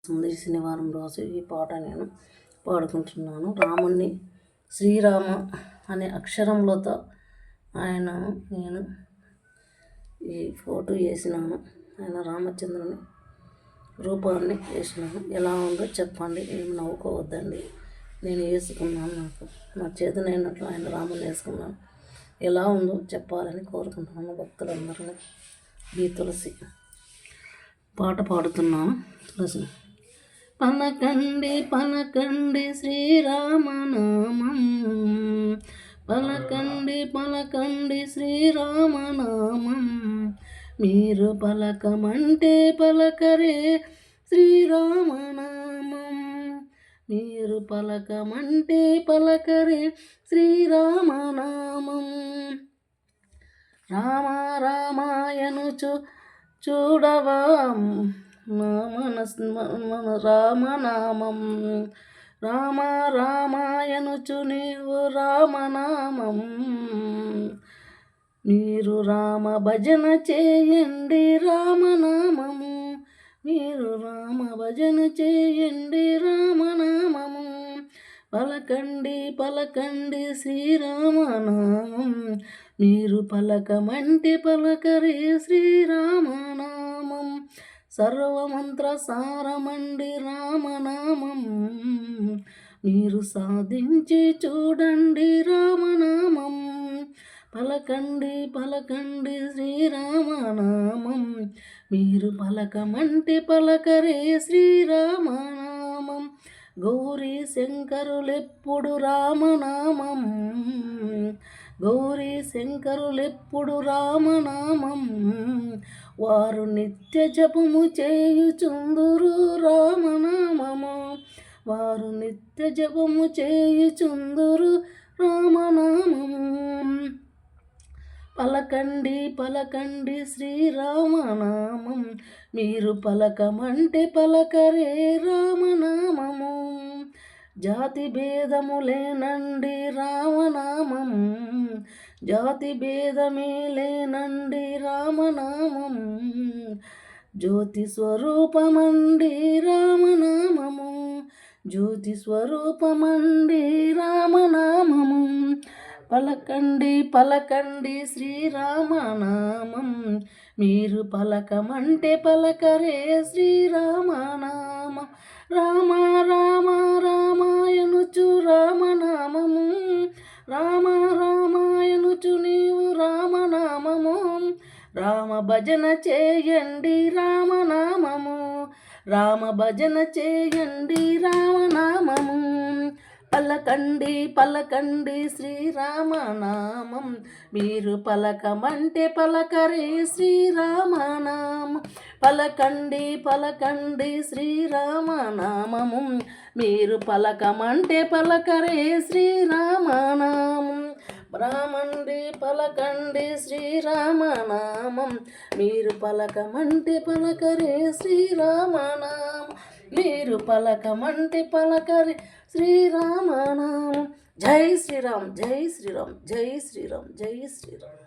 శనివారం రోజు ఈ పాట నేను పాడుకుంటున్నాను. రాముణ్ణి శ్రీరామ అనే అక్షరములతో నేను ఈ ఫోటో వేసినాను. ఆయన రామచంద్రుని రూపాన్ని వేసినాను. ఎలా ఉందో చెప్పండి, ఏమి నవ్వుకోవద్దండి. నేను వేసుకున్నాను, నా చేతనైనట్లు ఆయన రాముని వేసుకున్నాను. ఎలా ఉందో చెప్పాలని కోరుకుంటున్నాను భక్తులందరినీ. ఈ తులసి పాట పాడుతున్నాను. తులసి పలకండి పలకండి శ్రీరామనామం, పలకండి పలకండి శ్రీరామనామం, మీరు పలకమంటే పలకరే శ్రీరామనామం, మీరు పలకమంటే పలకరే శ్రీరామనామం. రామ రామాయణుచు చూడవా మన రామనామం, రామ రామాయణుచు నీవు రామనామం, మీరు రామ భజన చేయండి రామనామము, మీరు రామ భజన చేయండి రామనామము, పలకండి పలకండి శ్రీరామనామం, మీరు పలకమంటే పలకరే శ్రీరామనామం. సర్వమంత్ర సారమండి రామనామం, మీరు సాధించి చూడండి రామనామం, పలకండి పలకండి శ్రీరామనామం, మీరు పలకమంటే పలకరే శ్రీరామనామం. గౌరీ శంకరులెప్పుడు రామనామం, గౌరీ శంకరులెప్పుడు రామనామం, వారు నిత్య జపము చేయుచుందురు రామనామము, వారు నిత్య జపము చేయుచుందురు రామనామము. పలకండి పలకండి శ్రీరామనామం, మీరు పలకమంటే పలకరే రామనామము, జాతి భేదము లేనండి రామనామం, జాతి భేదమే లేనండి రామనామం, జ్యోతి స్వరూపమండి రామనామము, జ్యోతి స్వరూపమండి రామనామము. పలకండి పలకండి శ్రీరామనామం, మీరు పలకమంటే పలకరే శ్రీరామనామం. రామ రామ రామాయణుచు రామనామము, రామ రామాయణుచు నీవు రామనామము, రామ భజన చేయండి రామనామము, రామ భజన చేయండి రామనామము. పలకండి పలకండి శ్రీరామనామం, మీరు పలకమంటే పలకరే శ్రీరామనామం, పలకండి పలకండి శ్రీరామనామము, మీరు పలకమంటే పలకరే శ్రీరామనామం. రామండి పలకండి శ్రీరామనామం, మీరు పలకమంటే పలకరే శ్రీరామనామం, మీరు పలకమంటే పలకరే శ్రీరామనామం. జై శ్రీరామ్ జై శ్రీరామ్ జై శ్రీరామ్ జై శ్రీరామ్.